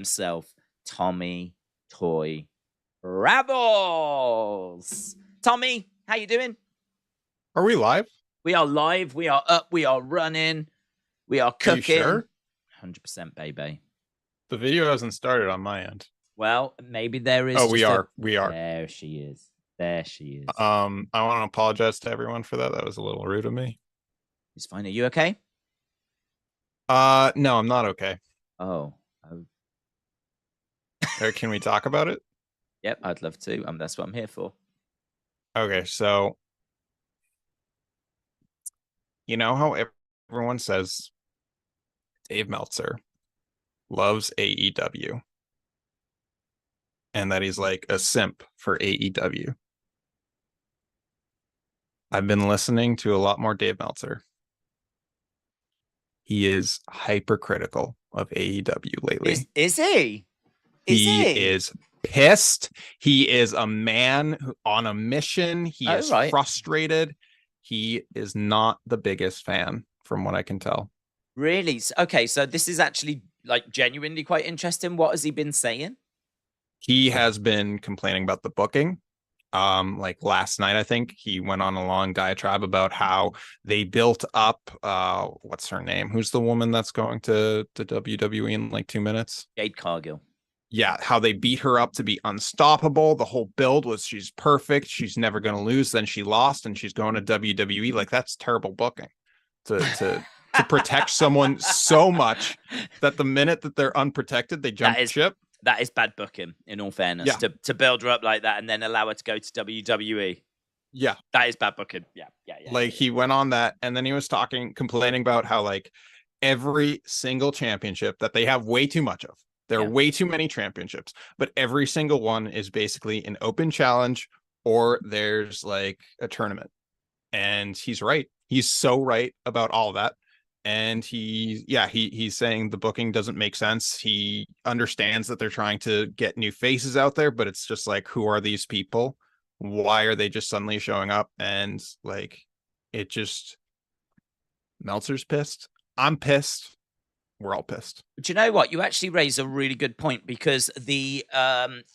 himself, Tommy Toy Ravels. Tommy, how you doing? Are we live? We are live. We are up. We are running. We are cooking. Are you sure? 100%, baby. The video hasn't started on my end. Well, maybe there is. Oh, we are. There she is. There she is. I want to apologize to everyone for that. That was a little rude of me. It's fine. Are you okay? No, I'm not okay. Oh. Can we talk about it? Yep, I'd love to. That's what I'm here for. Okay, so you know how everyone says Dave Meltzer loves AEW and that he's like a simp for AEW. I've been listening to a lot more Dave Meltzer. He is hypercritical of AEW lately. Is he? He is pissed. He is a man on a mission. He is frustrated. He is not the biggest fan, from what I can tell. Really? Okay, so this is actually like genuinely quite interesting. What has he been saying? He has been complaining about the booking. Like last night, I think he went on a long diatribe about how they built up what's her name? Who's the woman that's going to WWE in like 2 minutes? Jade Cargill. Yeah, how they beat her up to be unstoppable. The whole build was she's perfect. She's never going to lose. Then she lost and she's going to WWE. Like, that's terrible booking to protect someone so much that the minute that they're unprotected, they jump ship. That is bad booking, in all fairness. Yeah. To build her up like that and then allow her to go to WWE. Yeah. That is bad booking. Yeah. Like, he went on that and then he was complaining about how, like, every single championship that they have way too much of. There are way too many championships, but every single one is basically an open challenge or there's like a tournament. And he's right. He's so right about all that. And he's saying the booking doesn't make sense. He understands that they're trying to get new faces out there, but it's just like, who are these people? Why are they just suddenly showing up? And like, Meltzer's pissed. I'm pissed. We're all pissed. But you know what? You actually raise a really good point because the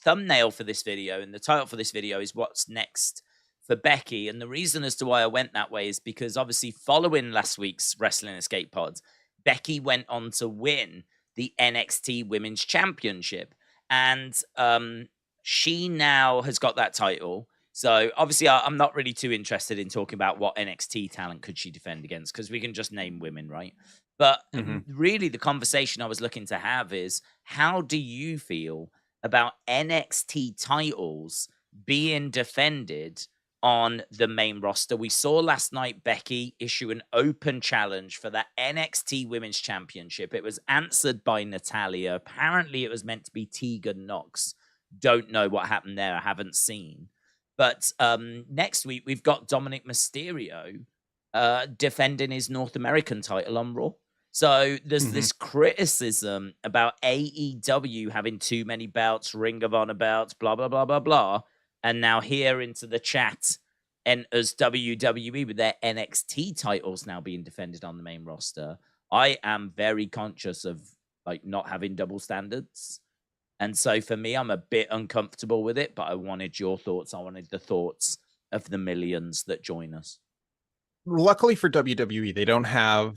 thumbnail for this video and the title for this video is what's next for Becky. And the reason as to why I went that way is because obviously following last week's Wrestling Escape Pods, Becky went on to win the NXT Women's Championship. And she now has got that title. So obviously I'm not really too interested in talking about what NXT talent could she defend against because we can just name women, right? But really the conversation I was looking to have is, how do you feel about NXT titles being defended on the main roster? We saw last night Becky issue an open challenge for that NXT Women's Championship. It was answered by Natalya. Apparently it was meant to be Tegan Nox. Don't know what happened there. I haven't seen. But next week we've got Dominic Mysterio defending his North American title on Raw. So there's this criticism about AEW having too many belts, Ring of Honor belts, blah, blah, blah, blah, blah. And now here into the chat enters WWE with their NXT titles now being defended on the main roster. I am very conscious of like not having double standards. And so for me, I'm a bit uncomfortable with it, but I wanted your thoughts. I wanted the thoughts of the millions that join us. Luckily for WWE, they don't have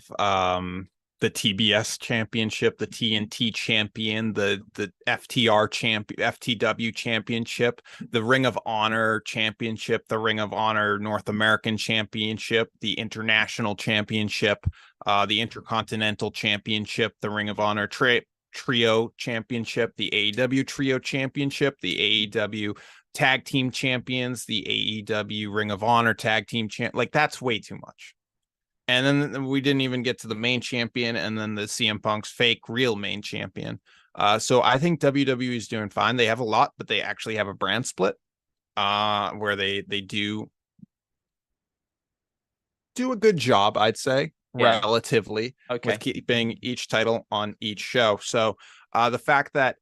the TBS championship, the TNT champion, the FTR champion, FTW championship, the Ring of Honor championship, the Ring of Honor North American championship, the international championship, the Intercontinental championship, the Ring of Honor trio championship, the AEW trio championship, the AEW tag team champions, the AEW Ring of Honor tag team champ. Like, that's way too much. And then we didn't even get to the main champion and then the CM Punk's fake real main champion. So I think WWE is doing fine. They have a lot, but they actually have a brand split where they do a good job, I'd say, relatively, with keeping each title on each show. So the fact that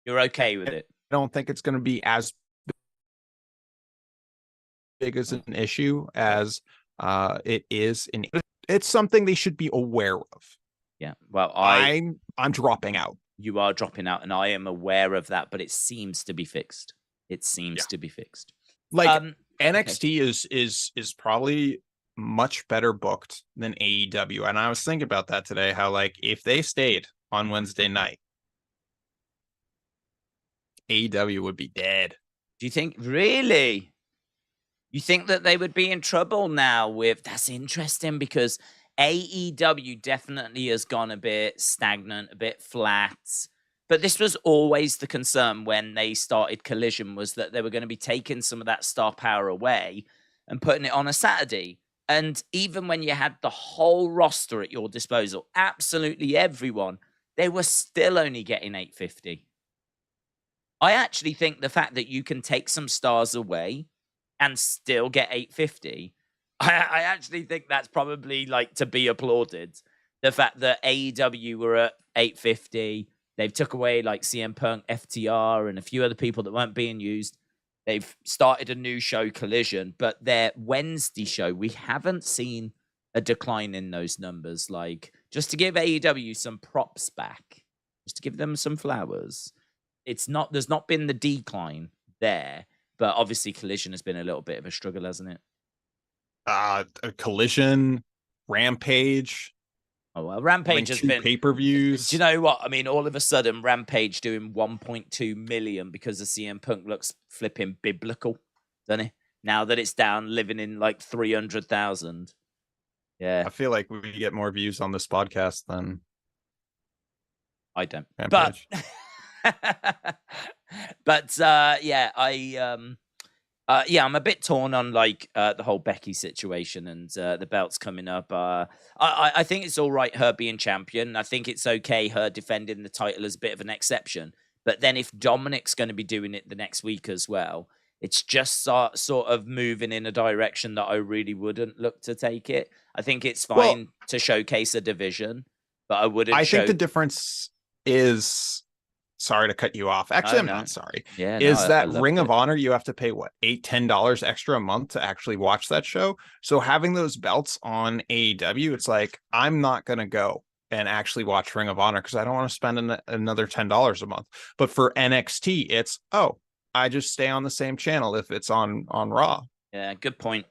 you're okay with it, I don't think it's going to be as big as an issue as it is. It's something they should be aware of. Yeah. Well, I'm dropping out. you are dropping out, and I am aware of that, but it seems to be fixed. It seems to be fixed. Like Okay. NXT is probably much better booked than AEW. And I was thinking about that today, how like if they stayed on Wednesday night, AEW would be dead. Do you think, really? You think that they would be in trouble now with, that's interesting, because AEW definitely has gone a bit stagnant, a bit flat. But this was always the concern when they started Collision, was that they were going to be taking some of that star power away and putting it on a Saturday. And even when you had the whole roster at your disposal, absolutely everyone, they were still only getting 850. I actually think the fact that you can take some stars away and still get 850, I actually think that's probably like to be applauded. The fact that AEW were at 850, they've took away like CM Punk, FTR, and a few other people that weren't being used. They've started a new show, Collision, but their Wednesday show, we haven't seen a decline in those numbers. Like, just to give AEW some props back, just to give them some flowers. There's not been the decline there, but obviously Collision has been a little bit of a struggle, hasn't it? A Collision, Rampage. Oh, well, Rampage has been pay-per-views. Do you know what? I mean, all of a sudden, Rampage doing 1.2 million because the CM Punk looks flipping biblical, doesn't he? Now that it's down, living in like 300,000. Yeah. I feel like we get more views on this podcast than I don't. Rampage. But yeah, I'm a bit torn on like the whole Becky situation and the belts coming up. I think it's all right her being champion. I think it's okay her defending the title as a bit of an exception. But then if Dominic's going to be doing it the next week as well, it's just sort of moving in a direction that I really wouldn't look to take it. I think it's fine to showcase a division, but I wouldn't. I think the difference is, sorry to cut you off. Actually, I'm not sorry. Yeah, that Ring of Honor, you have to pay what, $8-10 extra a month to actually watch that show. So having those belts on AEW, it's like, I'm not going to go and actually watch Ring of Honor because I don't want to spend another $10 a month. But for NXT, it's, I just stay on the same channel if it's on Raw. Yeah, good point.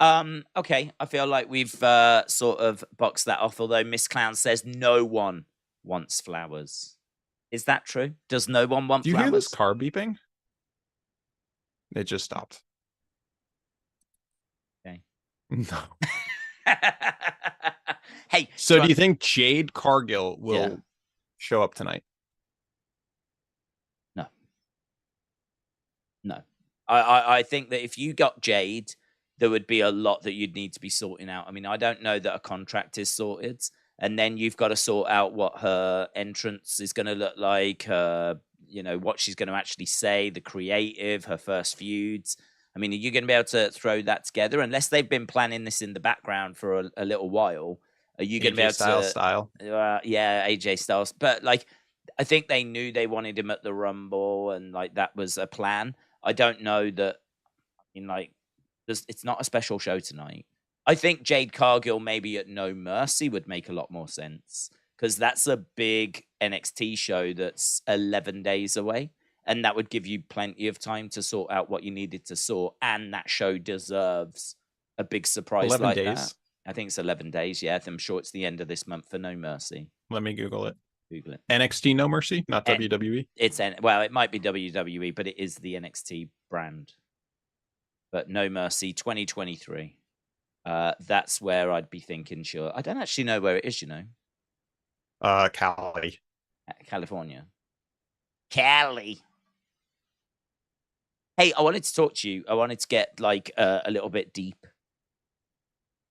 Okay, I feel like we've sort of boxed that off, although Miss Clown says no one wants flowers. Is that true? Does no one want flowers? Do you hear this car beeping? It just stopped. Okay. No. Hey. So do you think Jade Cargill will show up tonight? No. I think that if you got Jade, there would be a lot that you'd need to be sorting out. I mean, I don't know that a contract is sorted. And then you've got to sort out what her entrance is going to look like, what she's going to actually say, the creative, her first feuds. I mean, are you going to be able to throw that together? Unless they've been planning this in the background for a little while, are you going to be able to... yeah, AJ Styles. But, like, I think they knew they wanted him at the Rumble, and, like, that was a plan. I don't know that, it's not a special show tonight. I think Jade Cargill maybe at No Mercy would make a lot more sense, because that's a big NXT show that's 11 days away, and that would give you plenty of time to sort out what you needed to sort, and that show deserves a big surprise 11 like days. that. I think it's 11 days, yeah. I'm sure it's the end of this month for No Mercy. Let me Google it. Google it. NXT No Mercy, not WWE? It might be WWE, but it is the NXT brand. But No Mercy 2023. That's where I'd be thinking, sure. I don't actually know where it is, Cali. California. Cali. Hey, I wanted to talk to you. I wanted to get like a little bit deep.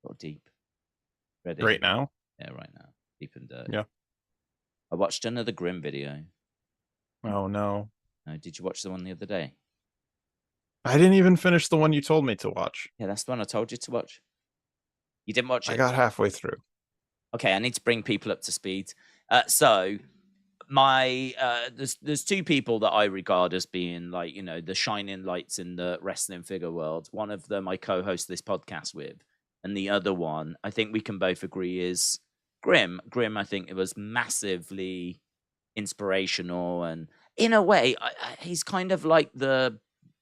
Or deep. Ready? Right now? Yeah, right now. Deep and dirty. Yeah. I watched another Grimm video. Oh, no. Did you watch the one the other day? I didn't even finish the one you told me to watch. Yeah, that's the one I told you to watch. You didn't watch it? I got halfway through. Okay, I need to bring people up to speed. So my there's two people that I regard as being like, the shining lights in the wrestling figure world. One of them I co-host this podcast with, and the other one I think we can both agree is Grim, I think it was massively inspirational, and in a way, he's kind of like the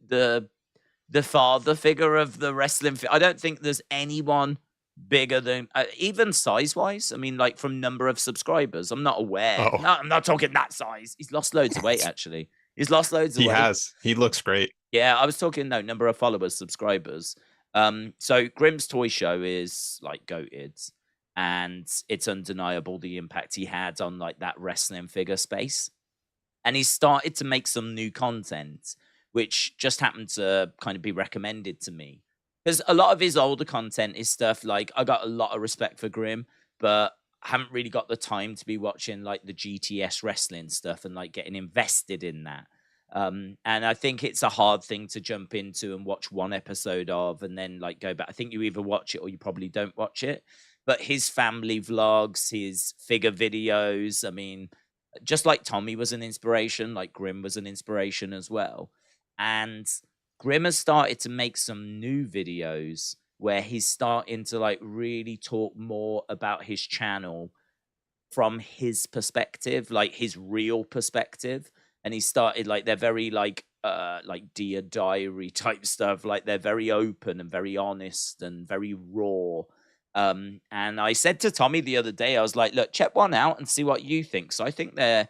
the father figure of the wrestling. I don't think there's anyone bigger than even size wise. I mean, like from number of subscribers, I'm not aware. Oh, No, I'm not talking that size. He's lost loads of weight actually. He's lost loads of he weight. has. He looks great. Yeah, I was talking number of followers, subscribers. So Grimm's Toy Show is like goated, and it's undeniable the impact he had on like that wrestling figure space. And he started to make some new content, which just happened to kind of be recommended to me. Because a lot of his older content is stuff like I got a lot of respect for Grimm, but I haven't really got the time to be watching like the GTS wrestling stuff and like getting invested in that. And I think it's a hard thing to jump into and watch one episode of and then like go back. I think you either watch it or you probably don't watch it. But his family vlogs, his figure videos, I mean, just like Tommy was an inspiration, like Grimm was an inspiration as well. And Grimm has started to make some new videos where he's starting to like really talk more about his channel from his perspective, like his real perspective. And he started like they're very like Dear Diary type stuff. Like they're very open and very honest and very raw. And I said to Tommy the other day, I was like, look, check one out and see what you think. So I think they're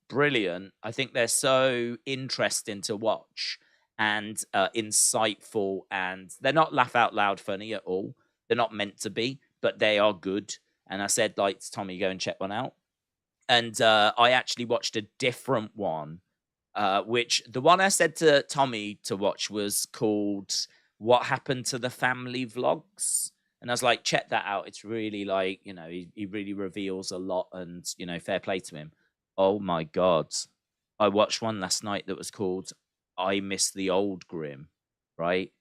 brilliant. I think they're so interesting to watch and insightful, and they're not laugh out loud funny at all. They're not meant to be, but they are good. And I said, like, Tommy, go and check one out. And I actually watched a different one, which the one I said to Tommy to watch was called What Happened to the Family Vlogs. And I was like, check that out. It's really like, he really reveals a lot, and, fair play to him. Oh my God. I watched one last night that was called I Miss the Old Grimm, right?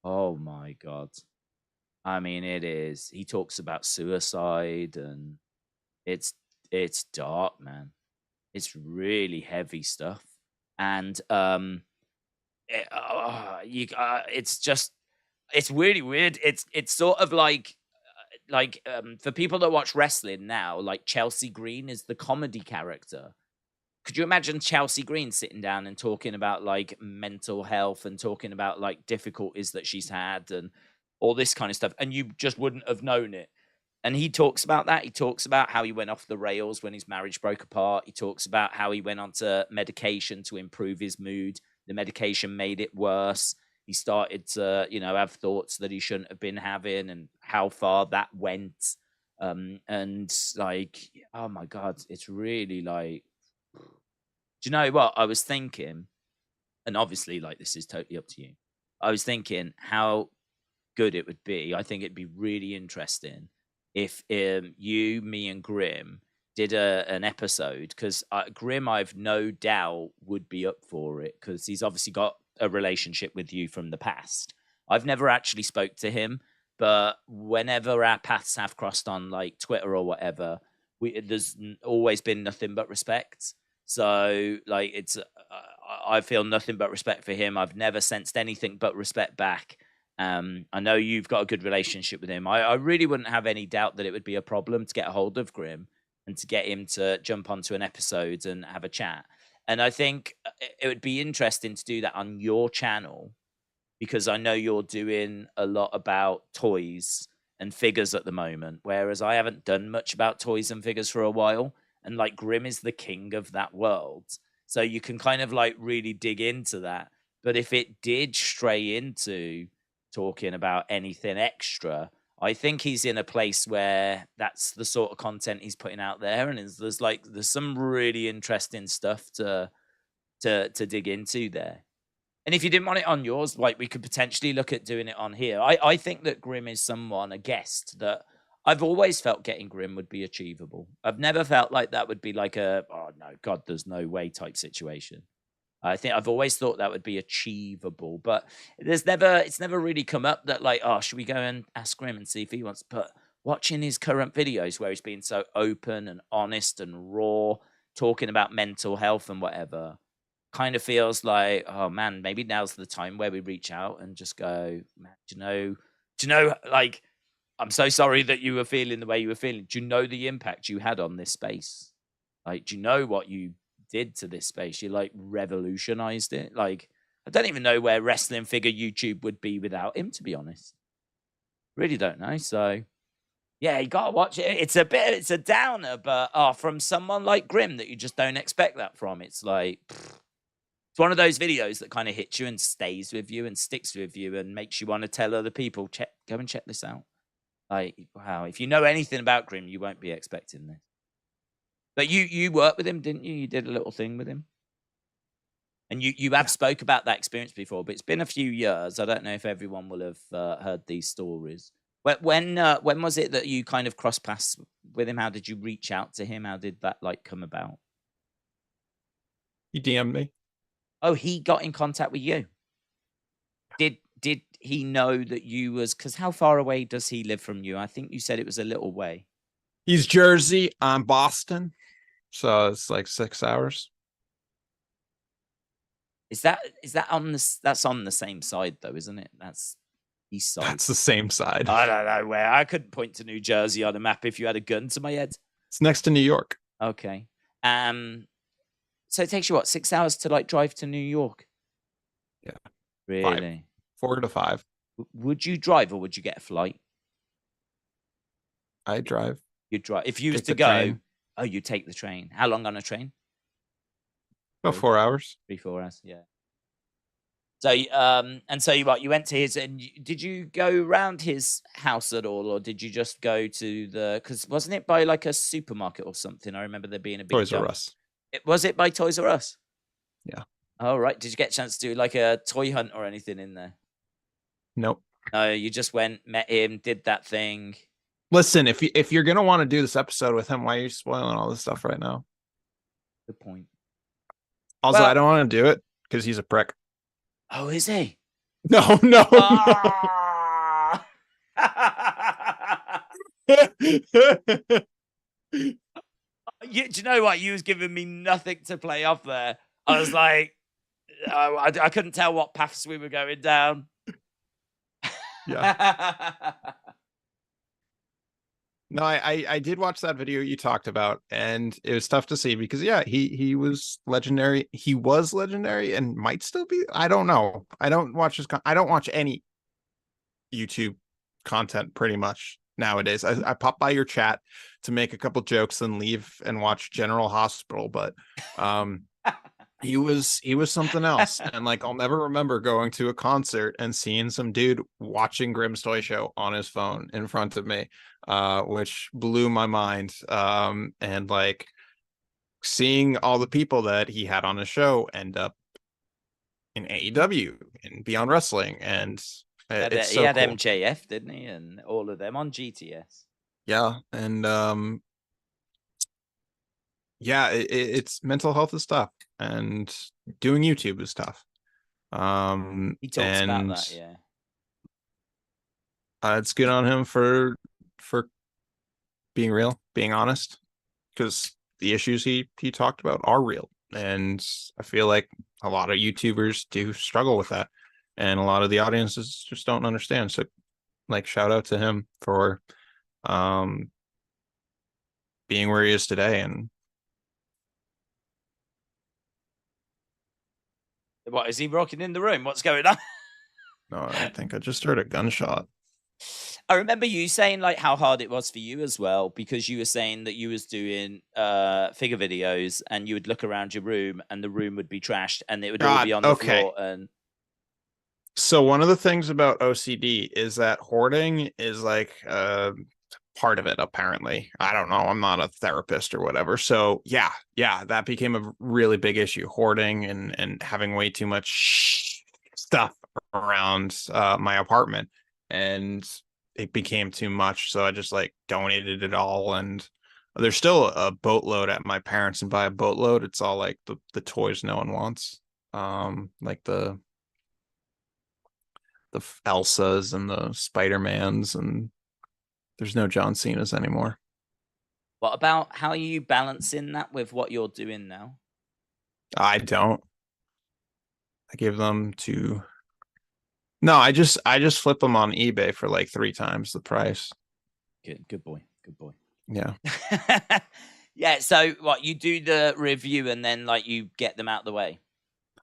Oh my God. I mean, it is. He talks about suicide, and it's it's dark, man. It's really heavy stuff. And it's just it's really weird. It's sort of like for people that watch wrestling now, like Chelsea Green is the comedy character. Could you imagine Chelsea Green sitting down and talking about like mental health and talking about like difficulties that she's had and all this kind of stuff, and you just wouldn't have known it? And he talks about that. He talks about how he went off the rails when his marriage broke apart. He talks about how he went onto medication to improve his mood. The medication made it worse. He started to, have thoughts that he shouldn't have been having, and how far that went. And like, oh my God, it's really like, do you know what I was thinking? And obviously, like, this is totally up to you. I was thinking how good it would be. I think it'd be really interesting if you, me, and Grim did an episode, because Grim, I've no doubt, would be up for it, because he's obviously got a relationship with you from the past. I've never actually spoke to him, but whenever our paths have crossed on like Twitter or whatever, there's always been nothing but respect. So like I feel nothing but respect for him. I've never sensed anything but respect back. I know you've got a good relationship with him. I really wouldn't have any doubt that it would be a problem to get a hold of Grim and to get him to jump onto an episode and have a chat. And I think it would be interesting to do that on your channel, because I know you're doing a lot about toys and figures at the moment, whereas I haven't done much about toys and figures for a while. And like Grim is the king of that world. So you can kind of like really dig into that. But if it did stray into talking about anything extra, I think he's in a place where that's the sort of content he's putting out there, and there's some really interesting stuff to dig into there. And if you didn't want it on yours, like, we could potentially look at doing it on here. I think that Grim is a guest that I've always felt getting Grim would be achievable. I've never felt like that would be like oh no, God, there's no way type situation. I think I've always thought that would be achievable, but it's never really come up that like, oh, should we go and ask Grim and see if he wants? But watching his current videos where he's being so open and honest and raw, talking about mental health and whatever, kind of feels like, oh man, maybe now's the time where we reach out and just go, man, do you know, like, I'm so sorry that you were feeling the way you were feeling. Do you know the impact you had on this space? Like, do you know what you did to this space? You like revolutionized it. Like, I don't even know where wrestling figure YouTube would be without him, to be honest. Really don't know. So yeah, you gotta watch it. It's a downer, but from someone like Grim that you just don't expect that from. It's like it's one of those videos that kind of hits you and stays with you and sticks with you and makes you want to tell other people, go and check this out. Like, wow, if you know anything about Grim, you won't be expecting this. But you worked with him, didn't you? You did a little thing with him. And you have spoke about that experience before, but it's been a few years. I don't know if everyone will have heard these stories. When was it that you kind of crossed paths with him? How did you reach out to him? How did that like come about? He DM'd me. Oh, he got in contact with you. Did he know that you was, because how far away does he live from you? I think you said it was a little way. He's Jersey, I'm Boston. So it's like 6 hours. Is that on the that's on the same side though, isn't it? That's east side. That's the same side. I don't know where. I couldn't point to New Jersey on a map if you had a gun to my head. It's next to New York. Okay. So it takes you what, 6 hours to like drive to New York? Yeah. Really? 4 to 5. Would you drive or would you get a flight? I drive. You drive. If you was Take to the go, train. oh, you take the train. How long on a train? About 4 hours. 3-4 hours, yeah. So, and so you went to his, and did you go around his house at all, or did you just go to because wasn't it by like a supermarket or something? I remember there being a big Toys R Us. Was it by Toys R Us? Yeah. Oh, right. Did you get a chance to do like a toy hunt or anything in there? Nope. No, you just went, met him, did that thing. Listen, if you're gonna want to do this episode with him, why are you spoiling all this stuff right now? Good point. Also, Well, I don't want to do it because he's a prick. Oh, is he? No. No. Do you know what? You was giving me nothing to play off there. I was like, I couldn't tell what paths we were going down. Yeah. No, I did watch that video you talked about, and it was tough to see because he was legendary. He was legendary and might still be. I don't know. I don't watch I don't watch any YouTube content pretty much nowadays. I pop by your chat to make a couple jokes and leave and watch General Hospital, but he was something else. And like, I'll never remember going to a concert and seeing some dude watching Grimm's Toy Show on his phone in front of me, which blew my mind. And like seeing all the people that he had on his show end up in AEW and Beyond Wrestling. And he had cool. MJF, didn't he? And all of them on GTS. Yeah. And yeah, it's mental health is tough, and doing YouTube is tough. He talks about that, yeah. It's good on him for being real, being honest, because the issues he talked about are real, and I feel like a lot of YouTubers do struggle with that, and a lot of the audiences just don't understand. So, like, shout out to him for being where he is today. And What, is he rocking in the room? What's going on? no, I think I just heard a gunshot. I remember you saying like how hard it was for you as well, because you were saying that you was doing figure videos and you would look around your room and the room would be trashed and it would all be on the floor. And so one of the things about OCD is that hoarding is like part of it, apparently. I don't know, I'm not a therapist or whatever. So yeah, that became a really big issue, hoarding and having way too much stuff around my apartment, and it became too much, so I just like donated it all. And there's still a boatload at my parents', and by a boatload it's all like the toys no one wants, like the Elsas and the Spider-Mans, and there's no John Cena's anymore. What about how are you balancing that with what you're doing now? I don't. I give them to. No, I just flip them on eBay for like 3 times the price. Good boy. Good boy. Yeah. Yeah. So what, you do the review and then like you get them out the way?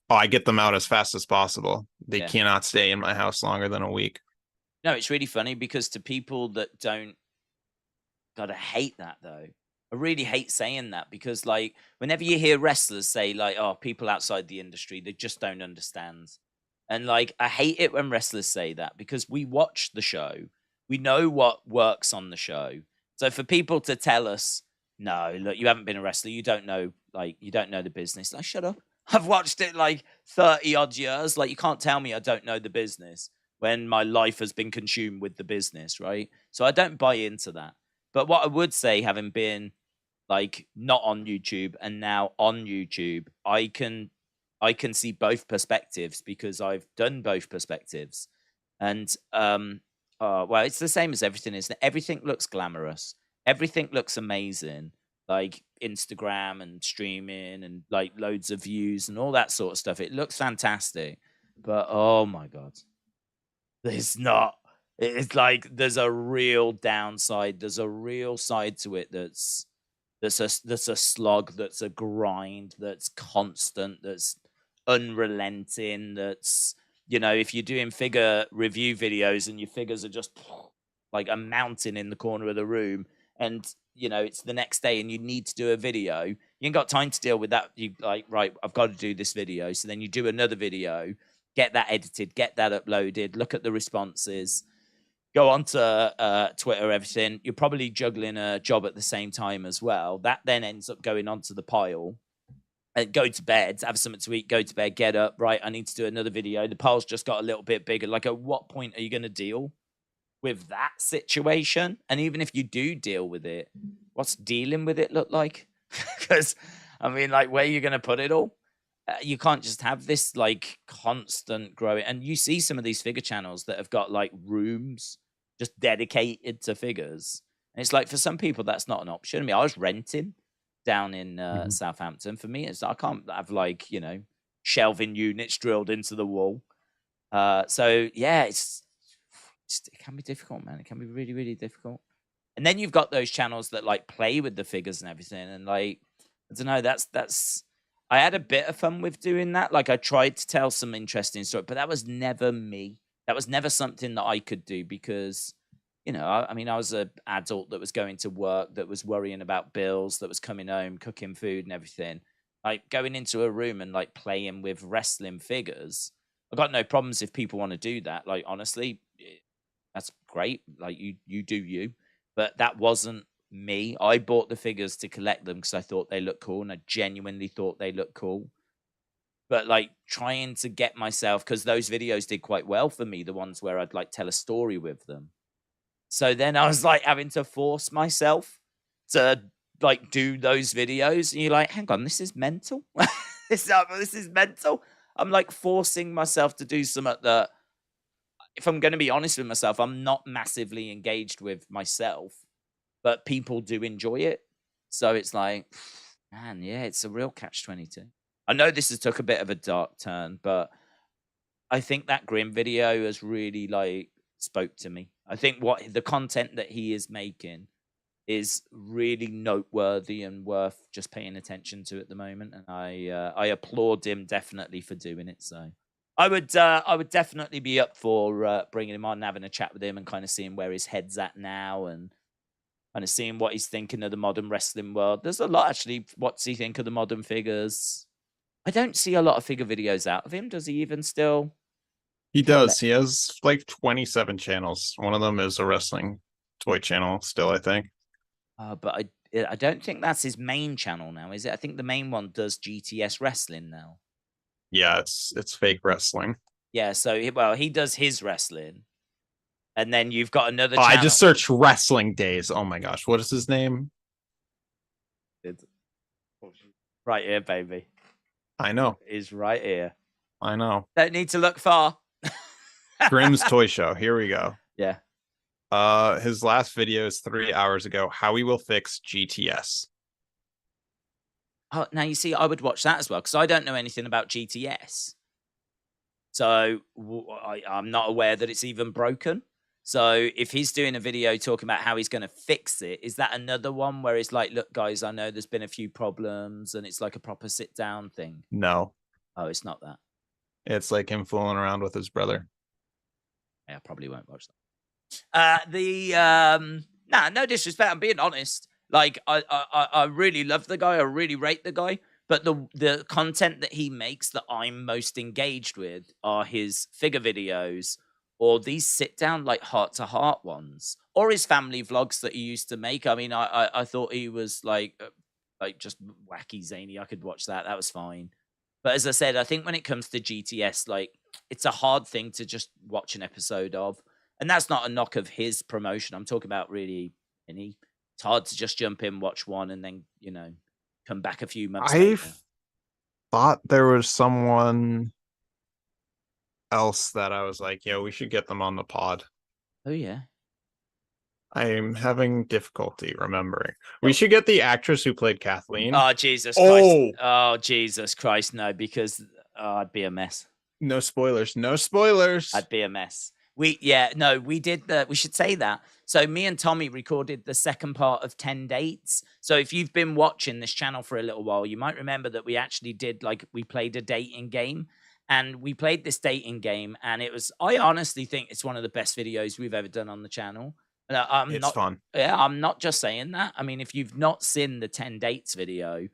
Oh, I get them out as fast as possible. They Yeah. cannot stay in my house longer than a week. No, it's really funny because to people that don't, gotta hate that though. I really hate saying that because like whenever you hear wrestlers say like, oh, people outside the industry, they just don't understand. And like I hate it when wrestlers say that because we watch the show. We know what works on the show. So for people to tell us, no, look, you haven't been a wrestler, you don't know, like you don't know the business. Like, shut up. I've watched it like 30 odd years. Like you can't tell me I don't know the business when my life has been consumed with the business, right? So I don't buy into that. But what I would say, having been like not on YouTube and now on YouTube, I can see both perspectives because I've done both perspectives. And well, it's the same as everything, isn't it? Everything looks glamorous. Everything looks amazing. Like Instagram and streaming and like loads of views and all that sort of stuff. It looks fantastic. But oh my God. There's not. It's like there's a real downside. There's a real side to it that's a slog, that's a grind, that's constant, that's unrelenting, that's, you know, if you're doing figure review videos and your figures are just like a mountain in the corner of the room and you know it's the next day and you need to do a video, you ain't got time to deal with that. You like, right, I've got to do this video. So then you do another video, get that edited, get that uploaded, look at the responses, go on to Twitter, everything. You're probably juggling a job at the same time as well. That then ends up going onto the pile. And go to bed, have something to eat, go to bed, get up, right, I need to do another video. The pile's just got a little bit bigger. Like, at what point are you going to deal with that situation? And even if you do deal with it, what's dealing with it look like? Because, I mean, like, where are you going to put it all? You can't just have this like constant growing. And you see some of these figure channels that have got like rooms just dedicated to figures. And it's like for some people that's not an option. I mean, I was renting down in Southampton. For me, it's I can't have like, you know, shelving units drilled into the wall. So yeah, it can be difficult, man. It can be really, really difficult. And then you've got those channels that like play with the figures and everything. And like, I don't know, that's I had a bit of fun with doing that. Like I tried to tell some interesting story, but that was never me. That was never something that I could do because, you know, I mean, I was an adult that was going to work, that was worrying about bills, that was coming home, cooking food and everything. Like going into a room and like playing with wrestling figures. I've got no problems if people want to do that. Like, honestly, that's great. Like you do you, but that wasn't me. I bought the figures to collect them because I thought they looked cool and I genuinely thought they looked cool. But like trying to get myself, because those videos did quite well for me, the ones where I'd like tell a story with them. So then I was like having to force myself to like do those videos. And you're like, hang on, this is mental. this is mental. I'm like forcing myself to do something that, if I'm going to be honest with myself, I'm not massively engaged with myself, but people do enjoy it. So it's like, man, yeah, it's a real catch-22. I know this has took a bit of a dark turn, but I think that Grim video has really like spoke to me. I think what the content that he is making is really noteworthy and worth just paying attention to at the moment. And I applaud him definitely for doing it. So I would definitely be up for bringing him on and having a chat with him and kind of seeing where his head's at now and kind of seeing what he's thinking of the modern wrestling world. There's a lot actually. What's he think of the modern figures? I don't see a lot of figure videos out of him. Does he even still? He does. He has like 27 channels. One of them is a wrestling toy channel still, I think. But I don't think that's his main channel now, is it? I think the main one does GTS wrestling now. Yeah, it's fake wrestling. Yeah, so he does his wrestling. And then you've got another channel. I just searched Wrestling Daze. Oh my gosh, what is his name? It's right here, baby. I know. Is right here. I know. Don't need to look far. Grimm's Toy Show. Here we go. Yeah. His last video is 3 hours ago. How he will fix GTS. Oh, now you see, I would watch that as well because I don't know anything about GTS. So I'm not aware that it's even broken. So if he's doing a video talking about how he's going to fix it, is that another one where it's like, look, guys, I know there's been a few problems and it's like a proper sit down thing? No. Oh, it's not that. It's like him fooling around with his brother. Yeah, I probably won't watch that. No disrespect. I'm being honest. Like, I really love the guy. I really rate the guy. But the content that he makes that I'm most engaged with are his figure videos or these sit down, like heart to heart ones, or his family vlogs that he used to make. I mean, I thought he was like just wacky zany. I could watch that. That was fine. But as I said, I think when it comes to GTS, like, it's a hard thing to just watch an episode of. And that's not a knock of his promotion. I'm talking about really, it's hard to just jump in, watch one, and then, come back a few months later. Thought there was someone else that I was like, we should get them on the pod. Oh, yeah. I'm having difficulty remembering. We should get the actress who played Kathleen. Oh, Jesus Christ. Oh, Jesus Christ. No, because I'd be a mess. No spoilers. No spoilers. I'd be a mess. We should say that. So me and Tommy recorded the second part of 10 Dates. So if you've been watching this channel for a little while, you might remember that we actually did, we played a dating game. And we played this dating game, and I honestly think it's one of the best videos we've ever done on the channel. It's fun. Yeah, I'm not just saying that. I mean, if you've not seen the 10 Dates video,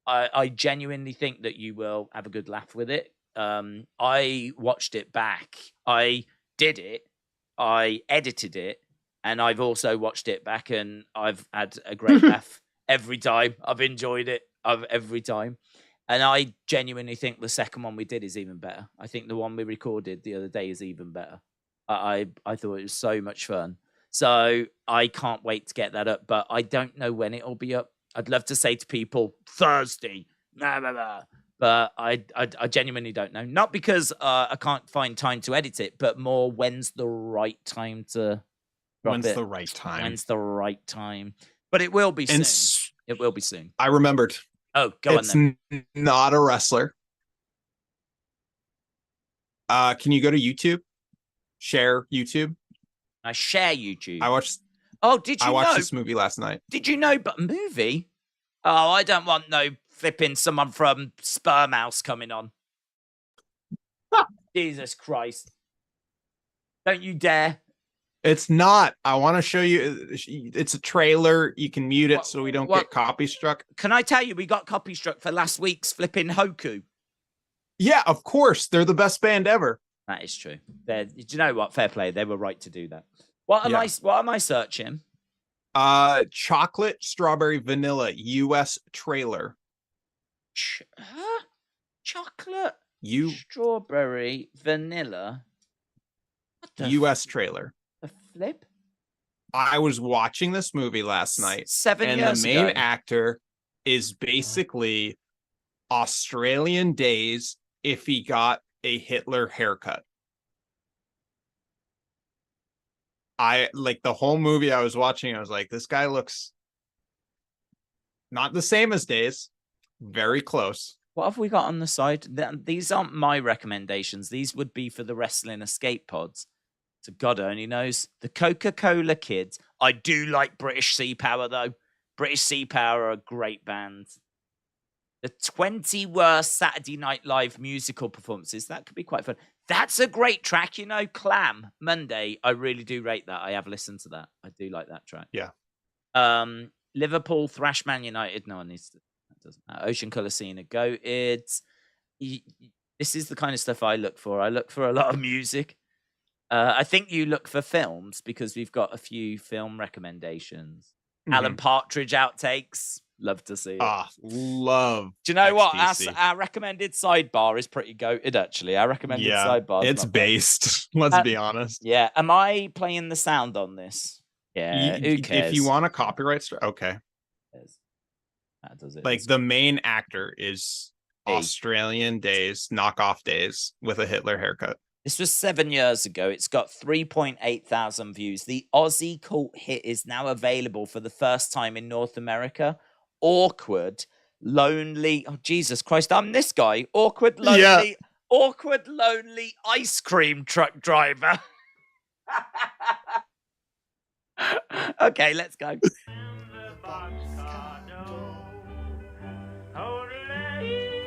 I genuinely think that you will have a good laugh with it. I watched it back. I did it. I edited it. And I've also watched it back, and I've had a great laugh every time. I've enjoyed it every time. And I genuinely think the second one we did is even better. I think the one we recorded the other day is even better. I thought it was so much fun. So I can't wait to get that up, but I don't know when it'll be up. I'd love to say to people, Thursday, but I genuinely don't know. Not because I can't find time to edit it, but more when's the right time to drop it. When's the right time? When's the right time? But it will be soon. It will be soon. I remembered. Oh, go on then. It's not a wrestler. Can you go to YouTube? Share YouTube? I share YouTube. I watched. Oh, did you know? I watched this movie last night. Did you know? But movie? Oh, I don't want no flipping someone from Sperm House coming on. Jesus Christ! Don't you dare! It's not. I want to show you. It's a trailer. You can mute it so we don't get copy struck. Can I tell you, we got copy struck for last week's flipping Hoku. Yeah, of course. They're the best band ever. That is true. Do you know what? Fair play. They were right to do that. What am I searching? Chocolate, strawberry, vanilla, US trailer. Chocolate, strawberry, vanilla. US trailer. The flip? I was watching this movie last night. 7 years ago. And the main actor is basically Australian Daze if he got a Hitler haircut. I like the whole movie I was watching. I was like, this guy looks not the same as Daze. Very close. What have we got on the side? These aren't my recommendations. These would be for the Wrestling Escape Pods. So God only knows. The Coca-Cola Kids. I do like British Sea Power, though. British Sea Power are a great band. The 20 worst Saturday Night Live musical performances. That could be quite fun. That's a great track, Clam, Monday. I really do rate that. I have listened to that. I do like that track. Yeah. Liverpool, Thrash Man United. No one needs to. That doesn't matter. Ocean Colour Scene, Goated. This is the kind of stuff I look for. I look for a lot of music. I think you look for films because we've got a few film recommendations. Mm-hmm. Alan Partridge outtakes. Love to see it. Love. Do you know what? Our recommended sidebar is pretty goated, actually. Our recommended sidebar. It's based. Let's be honest. Yeah. Am I playing the sound on this? Yeah. Who cares? If you want a copyright, okay. That does it. Like the main actor is Australian Daze, knockoff Daze with a Hitler haircut. This was 7 years ago. It's got 3.8 thousand views. The Aussie cult hit is now available for the first time in North America. Awkward, lonely. Oh, Jesus Christ. I'm this guy. Awkward, lonely ice cream truck driver. Okay, let's go.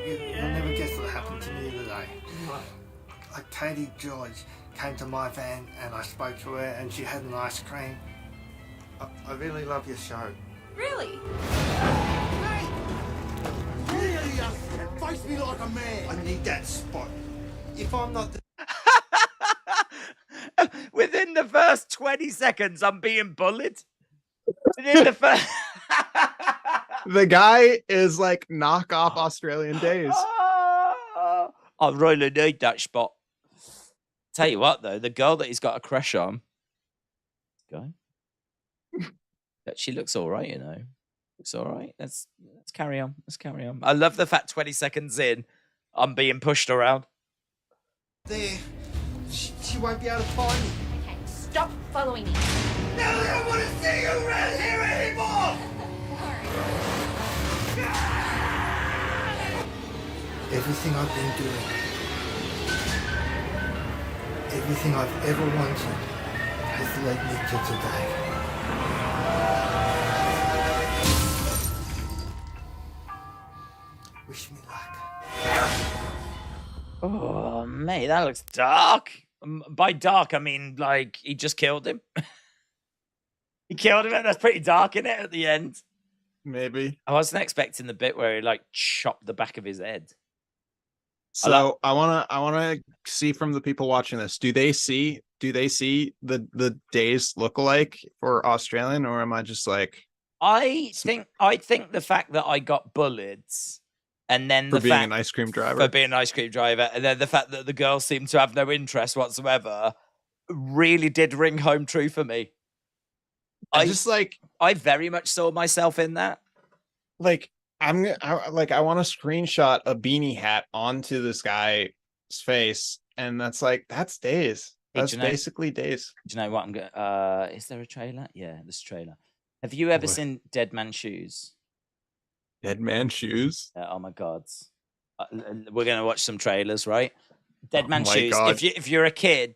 You'll never guess what happened to me today. Like Katie George came to my van and I spoke to her and she had an ice cream. I really love your show. Really? Really? Face me like a man. I need that spot. If I'm not the Within the first 20 seconds, I'm being bullied. Within the first... The guy is like knockoff Australian Daze. I really need that spot. Tell you what, though, the girl that he's got a crush on, she looks all right, you know. Looks all right. Let's carry on. Let's carry on. I love the fact 20 seconds in, I'm being pushed around. there, she won't be able to find me. Okay, stop following me. No, I don't want to see you around here anymore! Everything I've been doing, everything I've ever wanted, has led me to today. Wish me luck. Oh, mate, that looks dark. By dark, I mean, like, he just killed him. He killed him, and that's pretty dark, isn't it, at the end? Maybe. I wasn't expecting the bit where he, like, chopped the back of his head. So I wanna see from the people watching this. Do they see the Daze lookalike for Australian, or am I just like I think the fact that I got bullied, and then for being an ice cream driver? For being an ice cream driver, and then the fact that the girl seemed to have no interest whatsoever really did ring home true for me. I very much saw myself in that. Like I want to screenshot a beanie hat onto this guy's face, and that's Daze. That's basically Daze. Do you know what I'm going? Is there a trailer? Yeah, there's a trailer. Have you ever seen Dead Man Shoes? Dead Man Shoes? Oh my god! We're gonna watch some trailers, right? Dead Man Shoes. God. If you're a kid,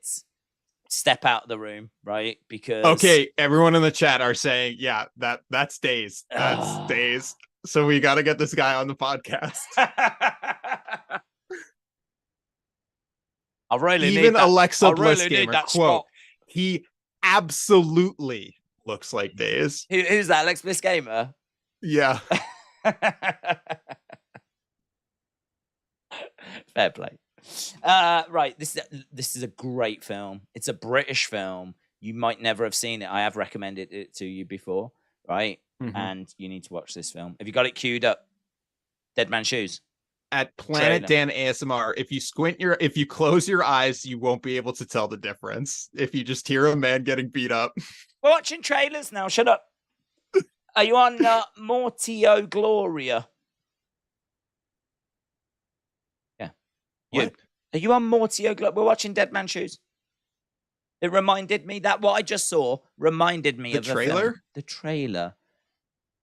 step out of the room, right? Because okay, everyone in the chat are saying, yeah, that's Daze. That's Daze. So we got to get this guy on the podcast. I really even need that. Alexa Bliss really Gamer quote. He absolutely looks like Daze. Who's that? Alexa Bliss Gamer? Yeah. Fair play. Right, this is a great film. It's a British film. You might never have seen it. I have recommended it to you before, right? Mm-hmm. And you need to watch this film. Have you got it queued up? Dead Man Shoes. At Planet Dan ASMR, if you close your eyes, you won't be able to tell the difference. If you just hear a man getting beat up. We're watching trailers now. Shut up. Are you on Mortio Gloria? Yeah. You. Are you on Mortio Gloria? We're watching Dead Man Shoes. It reminded me that what I just saw reminded me of the trailer. The trailer.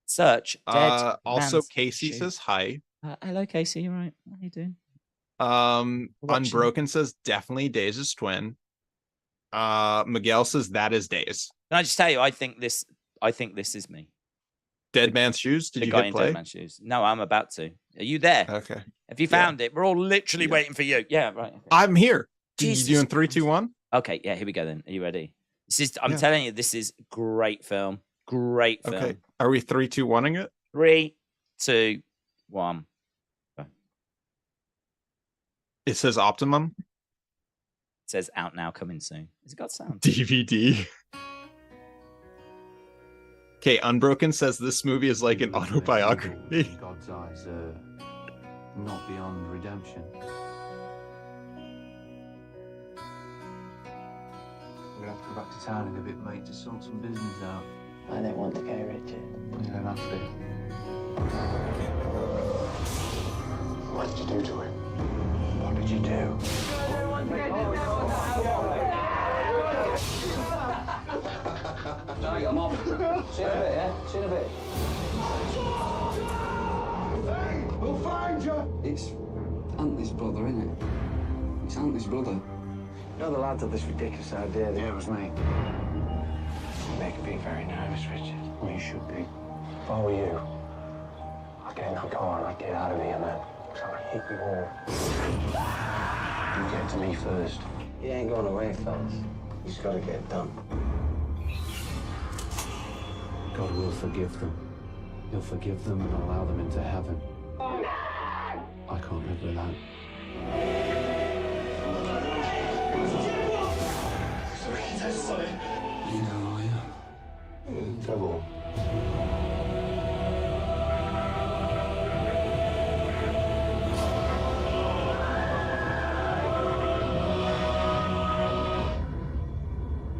Search Dead also, Man's Casey Shoes. says hi. Hello, Casey. You right? What are you doing? Unbroken says definitely Daze's twin. Miguel says that is Daze. Can I just tell you? I think this is me. Dead Man's Shoes. Did you hit play? Dead Man's Shoes. No, I'm about to. Are you there? Okay. Have you found it? We're all literally waiting for you. Yeah, right. Okay. I'm here. Jesus you doing 3, 2, 1? Okay, yeah, here we go then. Are you ready? I'm telling you, this is great film. Great film. Okay. Are we 3, 2, 1ing it? 3, 2, 1. Go. It says Optimum. It says out now, coming soon. Has it got sound? DVD. Okay, Unbroken says this movie is like an autobiography. God's eyes are not beyond redemption. We're gonna have to go back to town in a bit, mate, to sort some business out. I don't want to go, Richard. You don't have to. What did you do to him? What did you do? I'm off. See you in a bit, yeah? See you in a bit. We'll find you! It's Auntie's brother, isn't it? It's Auntie's brother. You're the lad of this ridiculous idea. Yeah, it was me. You're making me very nervous, Richard. Well, you should be. If I were you, I'd get in that car and I'd get out of here, man. Because I'd hit you all. You get to me first. He ain't going away, fellas. He's got to get done. God will forgive them. He'll forgive them and allow them into heaven. I can't live with that. You know who I am. Trouble.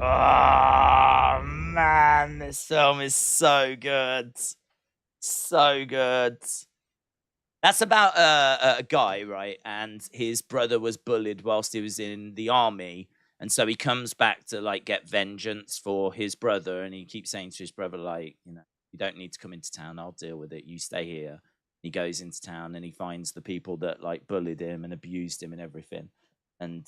Oh man, this film is so good. So good. That's about a guy, right? And his brother was bullied whilst he was in the army. And so he comes back to like get vengeance for his brother. And he keeps saying to his brother, like, you know, you don't need to come into town. I'll deal with it. You stay here. He goes into town and he finds the people that like bullied him and abused him and everything. And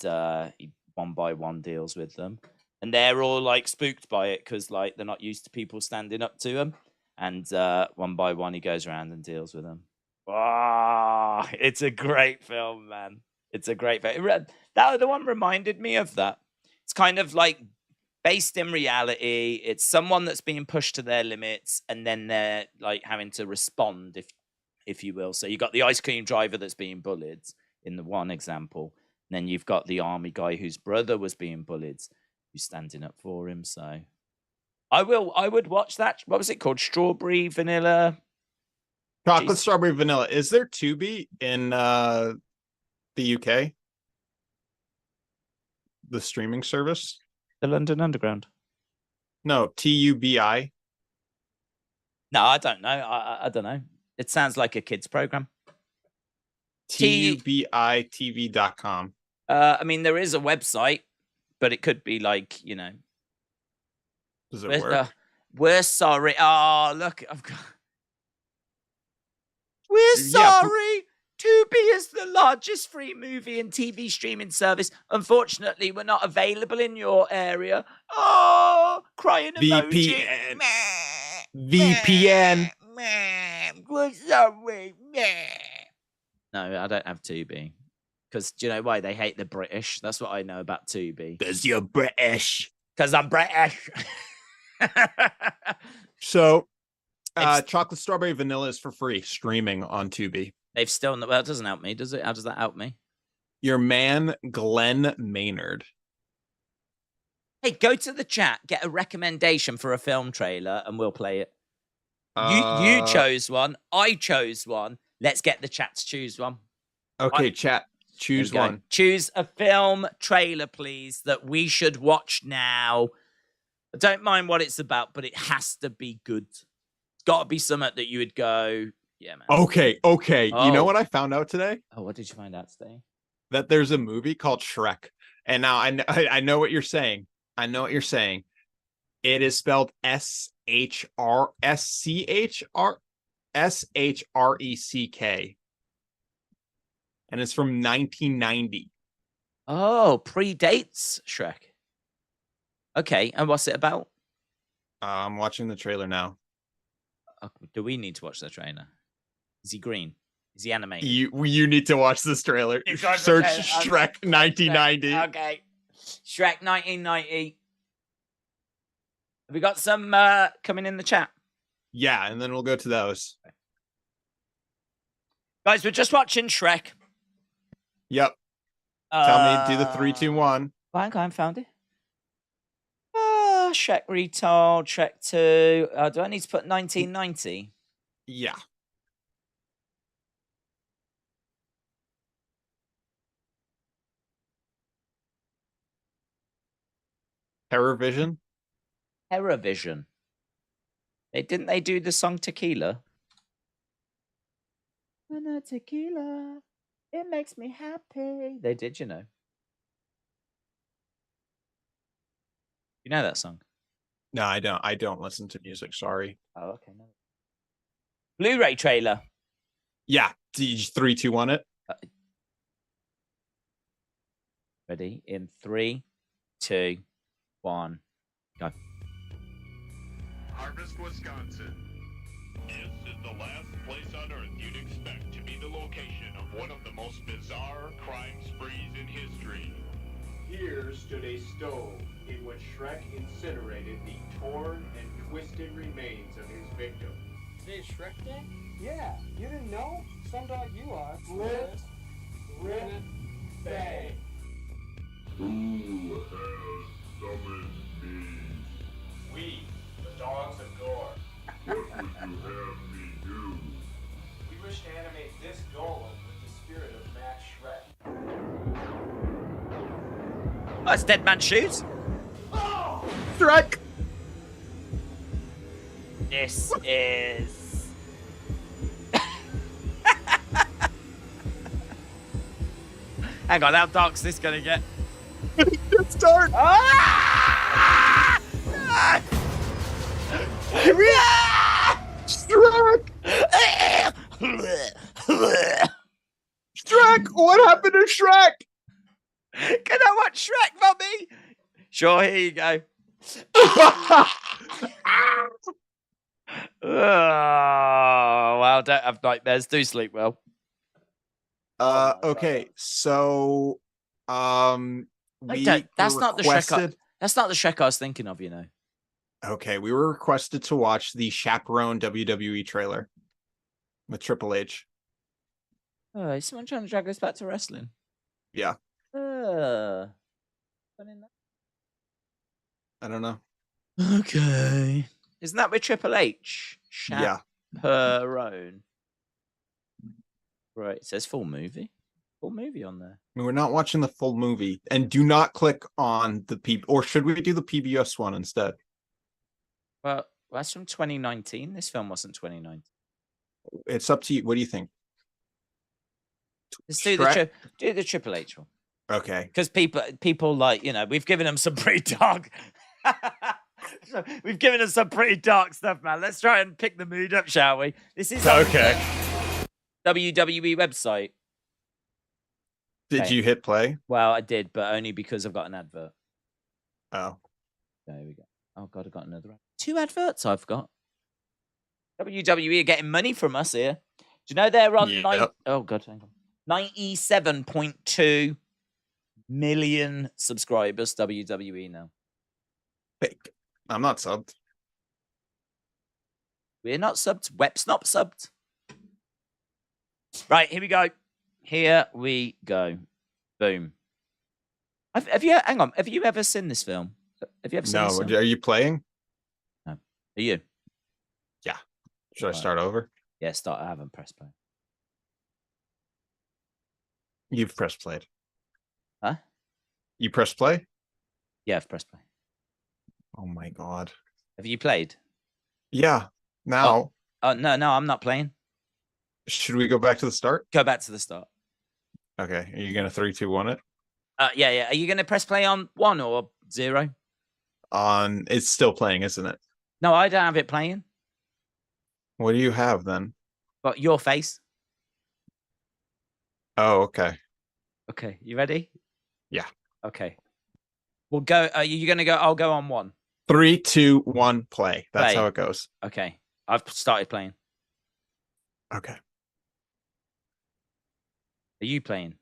he one by one deals with them. And they're all like spooked by it because like they're not used to people standing up to him. And one by one, he goes around and deals with them. Ah, it's a great film, man. It's a great film. That other one reminded me of that. It's kind of like based in reality. It's someone that's being pushed to their limits, and then they're like having to respond, if you will. So you got the ice cream driver that's being bullied in the one example. And then you've got the army guy whose brother was being bullied, who's standing up for him. So I would watch that. What was it called? Strawberry Vanilla. Chocolate Strawberry Vanilla. Is there Tubi in the UK? The streaming service? The London Underground. No, TUBI. No, I don't know. I don't know. It sounds like a kids program. TUBITV.com. I mean, there is a website, but it could be like, you know. Does it work? We're sorry. Oh, look, I've got. We're sorry. Tubi is the largest free movie and TV streaming service. Unfortunately, we're not available in your area. Oh, crying emoji. VPN. We're sorry. No, I don't have Tubi. Because do you know why? They hate the British. That's what I know about Tubi. Because you're British. Because I'm British. So, Chocolate Strawberry Vanilla is for free, streaming on Tubi. They've still... Well, it doesn't help me, does it? How does that help me? Your man, Glenn Maynard. Hey, go to the chat, get a recommendation for a film trailer, and we'll play it. You chose one. I chose one. Let's get the chat to choose one. Okay, chat. Choose one. Choose a film trailer, please, that we should watch now. I don't mind what it's about, but it has to be good. It's got to be something that you would go, yeah, man. Okay. Oh. You know what I found out today? Oh, what did you find out today? That there's a movie called Shrek. And now I know what you're saying. I know what you're saying. It is spelled SHRECK. And it's from 1990. Oh, predates Shrek. Okay, and what's it about? I'm watching the trailer now. Do we need to watch the trailer? Is he green? Is he animated? You need to watch this trailer. Search Shrek 1990. Okay. Shrek 1990. Have we got some coming in the chat? Yeah, and then we'll go to those. Guys, we're just watching Shrek. Yep. Tell me, do the 3, 2, 1. Hang on, found it. Shrek Retold, Shrek 2. Do I need to put 1990? Yeah. Terrorvision? Terrorvision. Didn't they do the song Tequila? Tequila, it makes me happy. They did, you know. You know that song? No, I don't. I don't listen to music. Sorry. Oh, okay. No. Blu-ray trailer. Yeah. Did you 3, 2, 1 it? Ready? In 3, 2, 1, go. Harvest, Wisconsin. This is the last place on Earth you'd expect to be the location of one of the most bizarre crime sprees in history. Here stood a stove in which Shrek incinerated the torn and twisted remains of his victim. Today's Shrek Day? Yeah, you didn't know? Some dog you are. Split, rip, bang. Who has summoned me? We, the dogs of gore. What would you have me do? We wish to animate this golem with the spirit of Max Shrek. That's Dead Man Shoes. Shrek. This is. Hang on, how dark's this gonna get? It's dark. Ah! Shrek. Shrek. What happened to Shrek? Can I watch Shrek, Bobby? Sure, here you go. Oh, well, don't have nightmares. Do sleep well. Okay, so we That's were not the Shrek. requested. That's not the Shrek I was thinking of. You know. Okay, we were requested to watch the Chaperone WWE trailer with Triple H. Oh, is someone trying to drag us back to wrestling? Yeah, Uh, I don't know. okay. Isn't that with Triple H? Yeah, Chaperone. Right, it says full movie. Full movie on there. I mean, we're not watching the full movie, and do not click on the or should we do the PBS one instead? Well, that's from 2019. This film wasn't 2019. It's up to you. What do you think? Let's do the Triple H one. Okay. Because people like, we've given them some pretty dark. We've given them some pretty dark stuff, man. Let's try and pick the mood up, shall we? This is Okay. WWE website. Did Okay. you hit play? Well, I did, but only because I've got an advert. Oh. There we go. Oh god, I've got another one. 2 adverts I've got. WWE are getting money from us here. Do you know they're on oh god, hang on. 97.2 million subscribers, WWE now. Fake. I'm not subbed. We're not subbed. Web's not subbed. Right, here we go. Here we go. Boom. Have you hang on? Have you ever seen this film? Have you ever seen this No. film? Are you playing? No. Are you? Yeah. Should I Right. start over? Yeah, start. I haven't pressed play. You've pressed played. Huh? You pressed play? Yeah, I've pressed play. Oh my god. Have you played? Yeah. Now, Oh no, I'm not playing. should we go back to the start? Go back to the start. Okay. Are you gonna 3, 2, 1 it? Yeah. Are you going to press play on 1 or 0? It's still playing, isn't it? No, I don't have it playing. What do you have then? But your face. Oh, okay. Okay, you ready? Yeah. Okay. We'll go. Are you going to go? I'll go on 1. 3, 2, 1, play. That's Play. how it goes. Okay. I've started playing. Okay. Are you playing?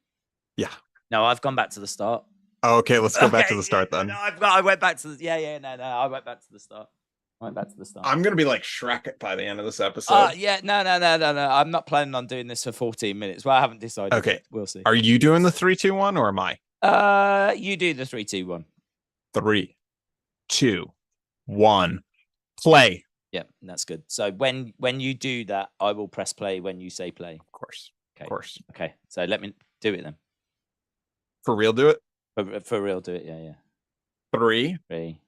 Yeah. No, I've gone back to the start. Oh, okay, let's go back to Okay, the start yeah, then. No, I went back to the. No. I went back to the start. I'm gonna be like Shrek by the end of this episode. No. I'm not planning on doing this for 14 minutes. Well, I haven't decided. Okay. Yet. We'll see. Are you doing the 3, 2, 1 or am I? You do the 3, 2, 1. 3, 2, 1, play. Yeah, that's good. So when you do that, I will press play when you say play. Of course. Okay. Of course. Okay. So let me do it then. For real, do it. For real, do it. Yeah. 3, 3.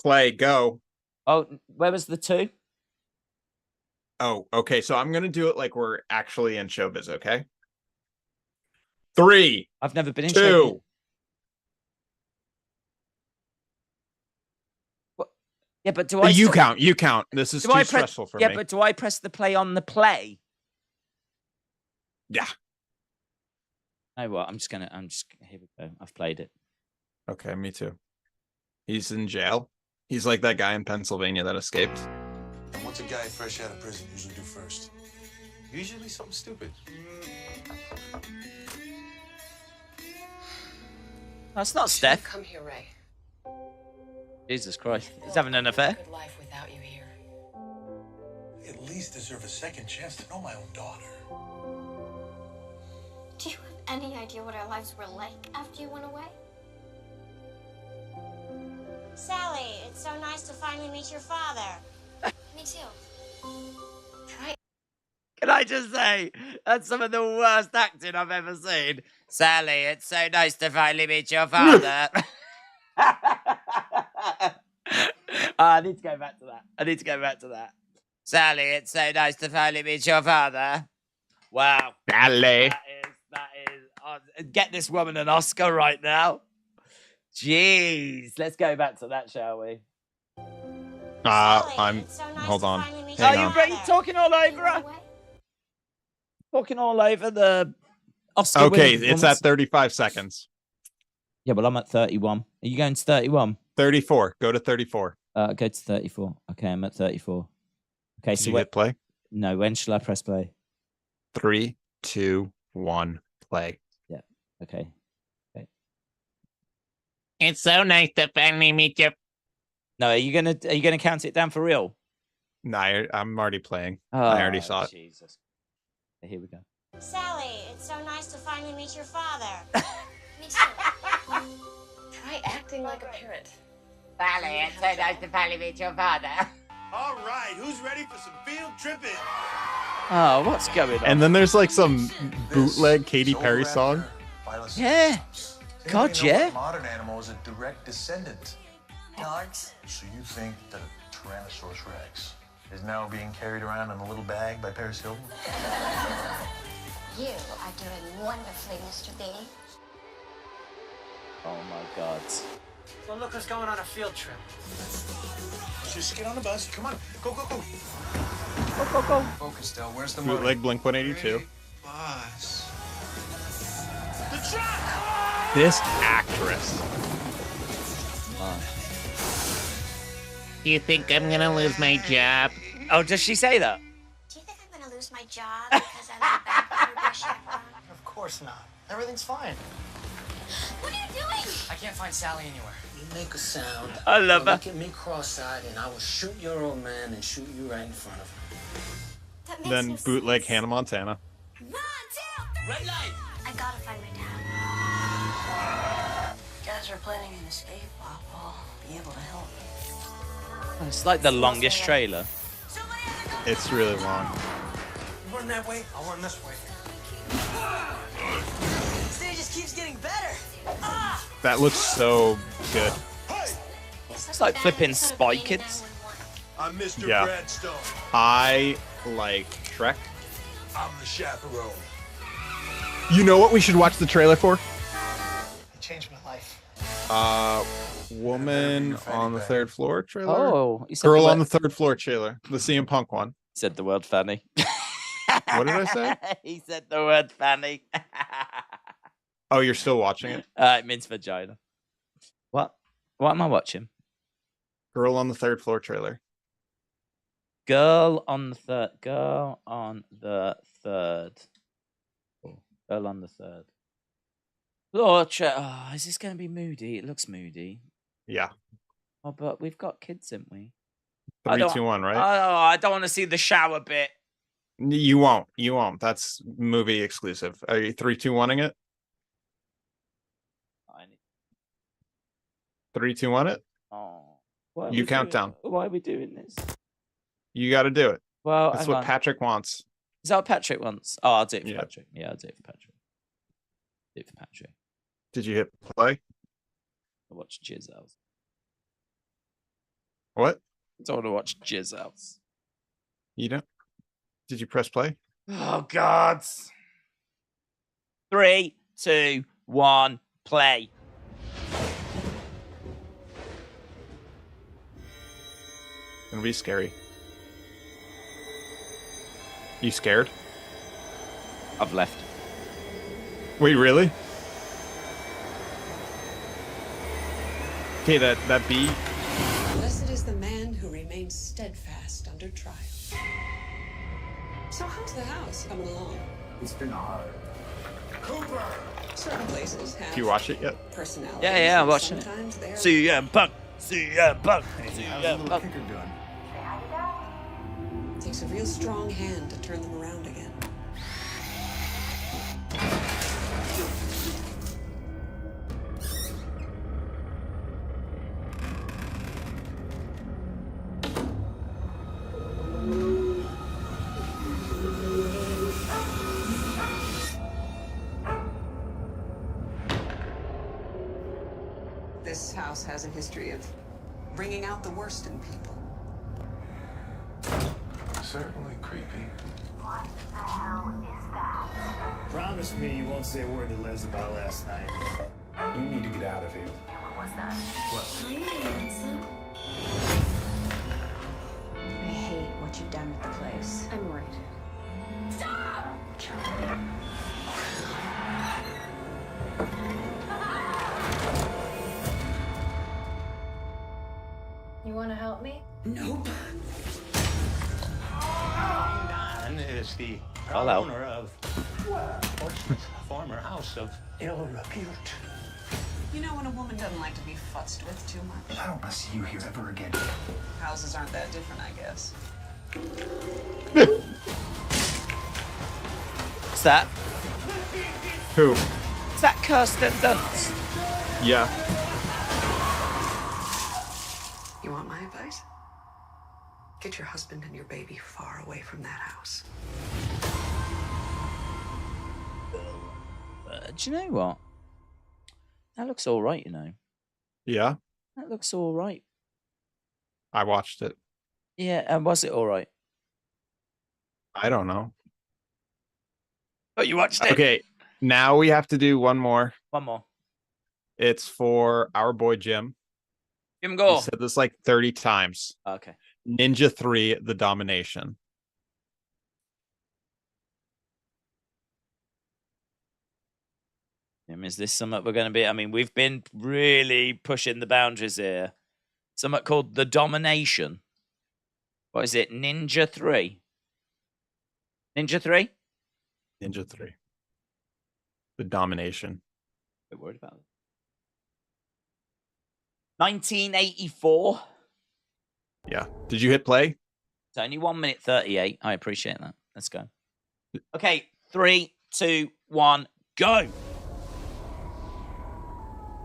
play, go. Oh, where was the 2? Oh, okay. So I'm gonna do it like we're actually in showbiz, okay? 3, I've never been in 2. showbiz. Yeah, but do I? You still- count. You count. This is do too I press? stressful for Yeah, me. but do I press the play on the play? Yeah. know what? Here we go. I've played it. Okay, me too. He's in jail. He's like that guy in Pennsylvania that escaped. What's a guy fresh out of prison usually do first? Usually something stupid. That's not Steph. Come here, Ray. Jesus Christ. He's having an affair. Good life without you here. I at least deserve a second chance to know my own daughter. Do you have any idea what our lives were like after you went away? Sally, it's so nice to finally meet your father. Me too. Can I just say, that's some of the worst acting I've ever seen. Sally, it's so nice to finally meet your father. I need to go back to that. Sally, it's so nice to finally meet your father. Wow. Sally. That is. Get this woman an Oscar right now. Jeez. Let's go back to that, shall we? Hold on. Are you talking all over her? Talking all over the Oscar. Okay, it's at 35 seconds. Yeah, well, I'm at 31. Are you going to 31? 34. Go to 34. Go to 34. Okay, I'm at 34. Okay, Did you hit play? No, when shall I press play? 3, 2, 1, play. Yeah. Okay. It's so nice to finally meet you. No, are you gonna count it down for real? No, I'm already playing. Oh, I already saw it. Jesus. Here we go. Sally, it's so nice to finally meet your father. Me too. Try acting like a parent. Sally, it's so nice to finally meet your father. All right, who's ready for some field tripping? Oh, what's going on? And then there's like some bootleg Katy Perry song. Yeah. God, yeah. Modern animal is a direct descendant. Dogs? So you think that Tyrannosaurus Rex is now being carried around in a little bag by Paris Hilton? You are doing wonderfully, Mr. B. Oh my God. Well, look who's going on a field trip. Let's just get on the bus. Come on. Go, go, go. Go. Focus, Del. Where's the motor? Bootleg Blink 182. Bus. The truck! This actress. Do you think I'm gonna lose my job? Oh, does she say that? Do you think I'm gonna lose my job because I live back under my chaperone? Of course not. Everything's fine. What are you doing? I can't find Sally anywhere. You make a sound. I love her. Look at me cross-eyed, and I will shoot your old man and shoot you right in front of him. That makes Then no bootleg sense. Hannah Montana. 1, 2, 3. Red light! I gotta find my dad. You guys are planning an escape. I'll be able to help. It's like the longest trailer. It's really long. You run that way, I'll run this way. This thing just keeps getting better. That looks so good. It's like flipping Spy Kids. I'm Mr. Yeah. Bradstone. I like Shrek. I'm the chaperone. You know what we should watch the trailer for? It changed my life. Woman on the third floor trailer. Oh, he said Girl the on word, the third floor trailer. The CM Punk one. he said the word fanny. What did I say? He said the word fanny. Oh, you're still watching it? It means vagina. What? What am I watching? Girl on the third floor trailer. Girl on the third. Girl on the third. Oh, girl on the third. Oh, is this going to be moody? It looks moody. Yeah. Oh, but we've got kids, haven't we? 3, 2, 1, right? Oh, I don't want to see the shower bit. You won't. You won't. That's movie exclusive. Are you 3, 2, 1ing it? 3, 2, 1 it? Oh, why are You we count doing- down. Why are we doing this? You got to do it. Well, That's hang what on. Patrick wants. Is that what Patrick wants? Oh, I'll do it for Yeah. Patrick. Yeah, I'll do it for Patrick. Do it for Patrick. Did you hit play? I'll watch Jizz House. What? I don't want to watch Jizz House. You don't? Did you press play? Oh, God. 3, 2, 1, play. Gonna be scary. You scared? I've left. Wait, really? Okay, that beat. Blessed is the man who remains steadfast under trial. So how's the house coming along? It's been hard. Cooper! Certain places have Did you watch it yet? personalities. Yeah, I watched it. Sometimes they're CM Punk. CM Punk. CM Punk. takes a real strong hand to turn them around again. This house has a history of bringing out the worst in people. Certainly creepy. What the hell is that? Promise me you won't say a word to Liz about last night. You need to get out of here. What was that? What? Are you handsome? I hate what you've done with the place. I'm worried. Stop! You want to help me? Nope. Don is the owner of Portsmouth's former house of ill repute. You know when a woman doesn't like to be futzed with too much? I don't want to see you here ever again. Houses aren't that different, I guess. What's that? Who? Is that Kirsten Dunst? Yeah. You want my advice? Get your husband and your baby far away from that house. Do you know what? That looks all right, you know. Yeah. That looks all right. I watched it. Yeah, and was it all right? I don't know. Oh, you watched it? Okay, now we have to do one more. One more. It's for our boy Jim. Jim Gore. He said this like 30 times. Okay. Ninja 3, The Domination. Is this something we're going to be? I mean, we've been really pushing the boundaries here. Something called The Domination. What is it? Ninja 3? Ninja 3? Ninja 3. The Domination. A bit worried about it. 1984. Yeah. Did you hit play? It's only 1 minute 38. I appreciate that. Let's go. Okay, 3, 2, 1, go.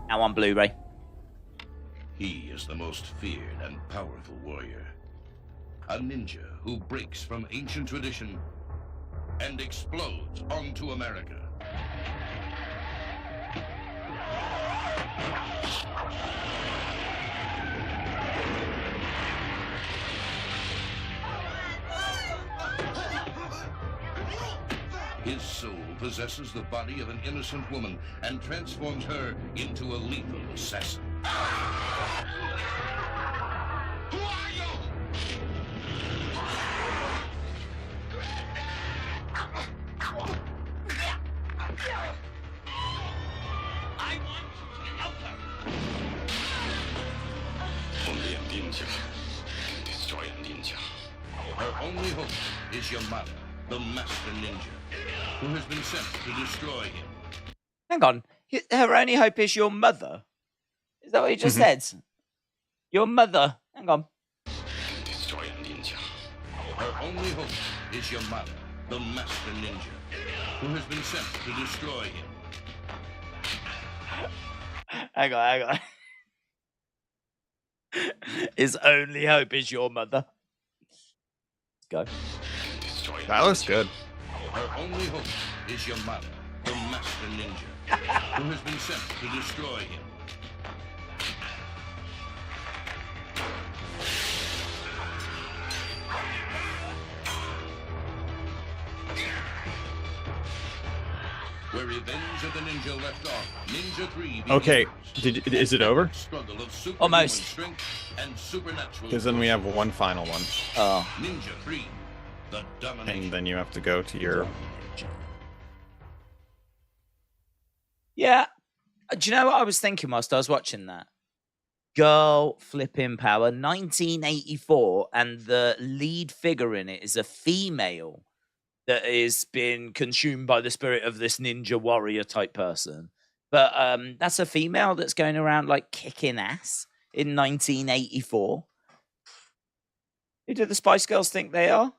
Now on Blu-ray. He is the most feared and powerful warrior. A ninja who breaks from ancient tradition and explodes onto America. His soul possesses the body of an innocent woman and transforms her into a lethal assassin. Who are you? I want to help her. Only a ninja can destroy a ninja. Her only hope is Yamada, the master ninja, who has been sent to destroy him. Hang on. Her only hope is your mother. Is that what you just said? Your mother. Hang on. Can destroy a ninja. Her only hope is Yamada, the master ninja, who has been sent to destroy him. Hang on. His only hope is your mother. Let's go. That looks good. Her only hope is Yamada, the master ninja, who has been sent to destroy him. Where Revenge of the Ninja left off, Ninja 3 begins. Okay, is it over? Struggle of superhuman Almost. strength and supernatural. Because then we have one final one. Oh. Ninja 3, the Domination. And then you have to go to your... Yeah. Do you know what I was thinking whilst I was watching that? Girl flipping power, 1984, and the lead figure in it is a female that is been consumed by the spirit of this ninja warrior type person. But that's a female that's going around like kicking ass in 1984. Who do the Spice Girls think they are?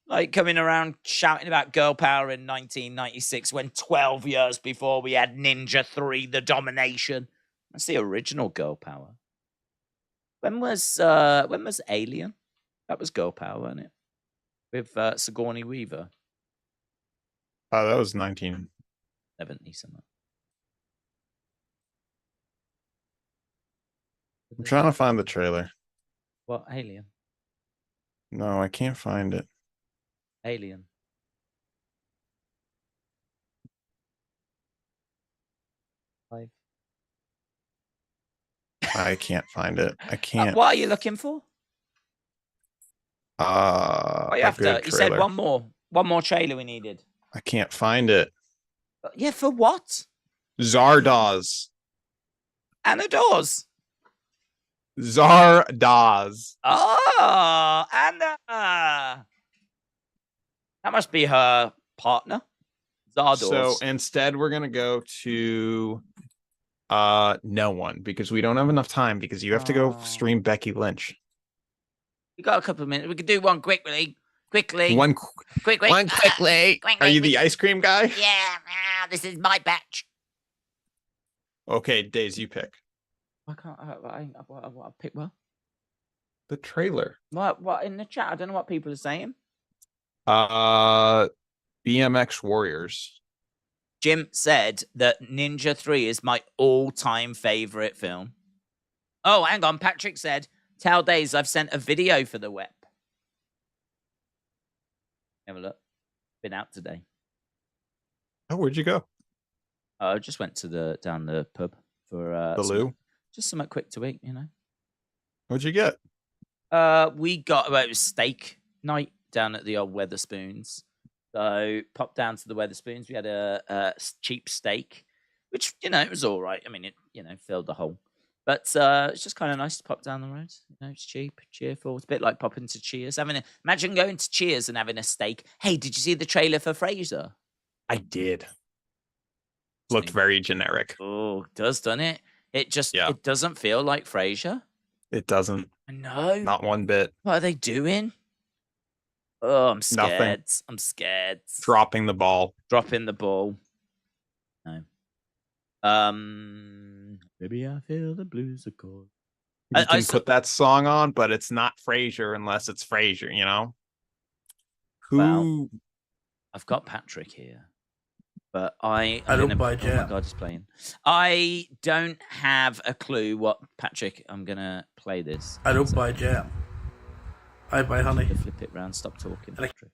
Like coming around shouting about girl power in 1996 when 12 years before we had Ninja 3, The Domination. That's the original girl power. When was Alien? That was girl power, wasn't it? With Sigourney Weaver. Oh, that was 1970 something. I'm trying to find the trailer. What, Alien? No, I can't find it. Alien. Five. I can't find it. I can't. What are you looking for? You have to. He said one more trailer we needed. I can't find it. Yeah, for what? Zardoz. Anadoz. Zardoz. Oh, Anna. That must be her partner. Zardoz. So instead, we're gonna go to no one, because we don't have enough time, because you have to go stream Becky Lynch. We got a couple of minutes. We could do one quickly. One quickly. Are you the ice cream guy? Yeah, this is my batch. Okay, Daze, you pick. I can't. I pick well. The trailer. What in the chat? I don't know what people are saying. BMX Warriors. Jim said that Ninja 3 is my all-time favorite film. Oh, hang on. Patrick said, tell Daze I've sent a video for the web. Have a look. Been out today. Oh, where'd you go? I just went to down the pub for the loo. Just something quick to eat, you know. What'd you get? We got it was steak night down at the old Weatherspoons. So popped down to the Weatherspoons. We had a cheap steak, which it was all right. I mean, it filled the hole. But it's just kind of nice to pop down the road. It's cheap, cheerful. It's a bit like popping to Cheers. Imagine going to Cheers and having a steak. Hey, did you see the trailer for Frasier? I did. Looked very generic. Oh, doesn't it? It doesn't feel like Frasier. It doesn't. No. Not one bit. What are they doing? Oh, I'm scared. Nothing. I'm scared. Dropping the ball. Dropping the ball. No. Maybe I feel the blues are cold. You can put that song on, but it's not Frasier unless it's Frasier, Who? Well, I've got Patrick here, but I don't buy Jam. Oh my God, he's playing. I don't have a clue what Patrick. I'm gonna play this. I don't buy Jam. I buy honey. Flip it round. Stop talking, Patrick.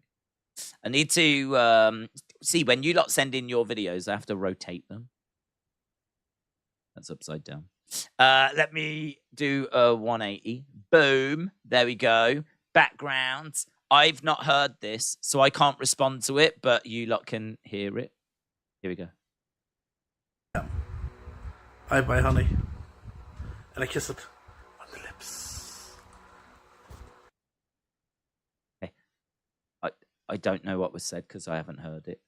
I need to see when you lot send in your videos. I have to rotate them. That's upside down. Let me do a 180. Boom. There we go. Background. I've not heard this, so I can't respond to it, but you lot can hear it. Here we go. I buy honey. And I kiss it on the lips. Okay. I don't know what was said because I haven't heard it.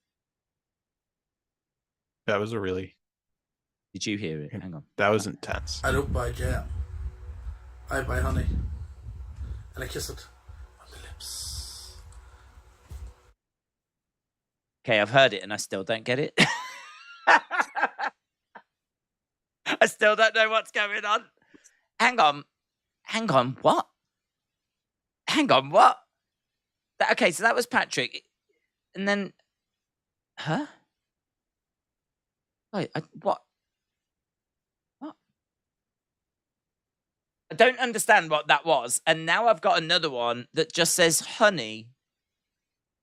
That was a really... Did you hear it? Hang on. That was intense. I don't buy jam. I buy honey. And I kiss it on the lips. Okay, I've heard it and I still don't get it. I still don't know what's going on. Hang on. What? Okay, so that was Patrick. And then... Huh? Wait, what? I don't understand what that was. And now I've got another one that just says honey.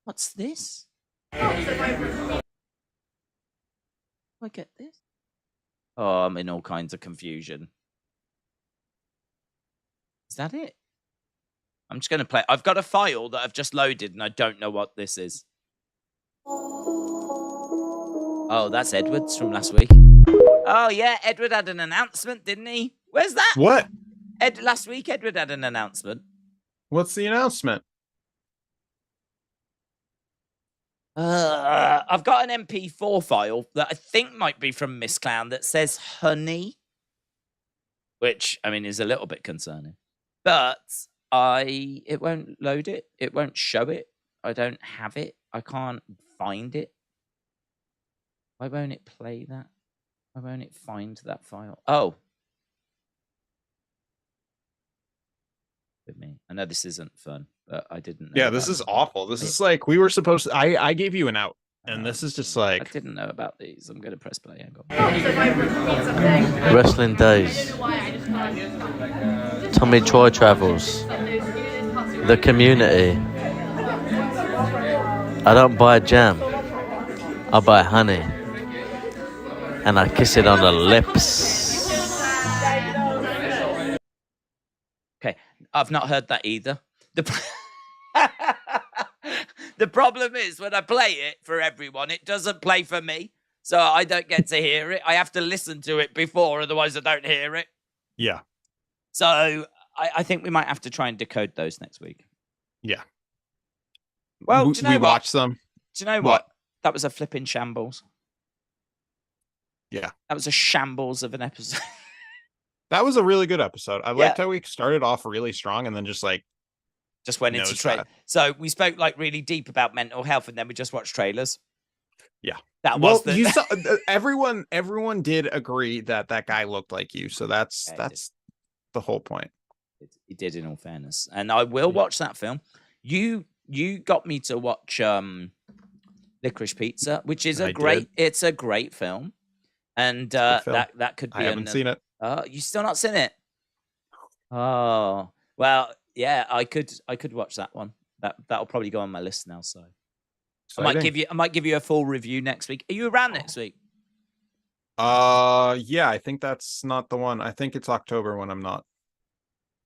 What's this? Do I get this? Oh, I'm in all kinds of confusion. Is that it? I'm just going to play. I've got a file that I've just loaded and I don't know what this is. Oh, that's Edwards from last week. Oh, yeah. Edward had an announcement, didn't he? Where's that? What? Last week, Edward had an announcement. What's the announcement? I've got an MP4 file that I think might be from Miss Clown that says honey, which, I mean, is a little bit concerning. But it won't load it. It won't show it. I don't have it. I can't find it. Why won't it play that? Why won't it find that file? Oh. With me. I know this isn't fun, but I didn't know. Yeah, this is awful. This is like we were supposed to. I gave you an out, and this is just like. I didn't know about these. I'm going to press play. Hang on. Wrestling Daze. Tommy Troy Travels. The Community. I don't buy jam. I buy honey. And I kiss it on the lips. Okay, I've not heard that either. The problem is when I play it for everyone, it doesn't play for me. So I don't get to hear it. I have to listen to it before, otherwise I don't hear it. Yeah. So I think we might have to try and decode those next week. Yeah. Well, do you know we what? watched them. Do you know what? That was a flipping shambles. Yeah. That was a shambles of an episode. That was a really good episode. I liked how we started off really strong and then just went into trailer. So we spoke like really deep about mental health, and then we just watched trailers. Yeah, that was you saw, everyone did agree that guy looked like you. So that's the whole point. He did, in all fairness, and I will watch that film. You got me to watch Licorice Pizza, which is it's a great film, and that could be. I haven't seen it. Oh, you still not seen it? Oh, well, yeah, I could watch that one. That'll probably go on my list now. So Exciting. I might give you a full review next week. Are you around next week? Yeah, I think that's not the one. I think it's October when I'm not.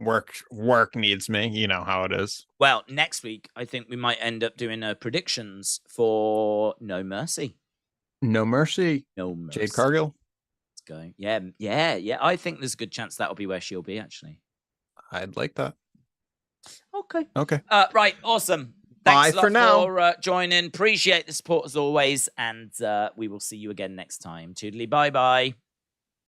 Work needs me. You know how it is. Well, next week I think we might end up doing predictions for No Mercy. No Mercy. No Mercy. Jade Cargill. Going. Yeah. I think there's a good chance that'll be where she'll be, actually. I'd like that. Okay. Right. Awesome. Bye Thanks a lot for now. for joining. Appreciate the support as always. And we will see you again next time. Toodly. Bye-bye.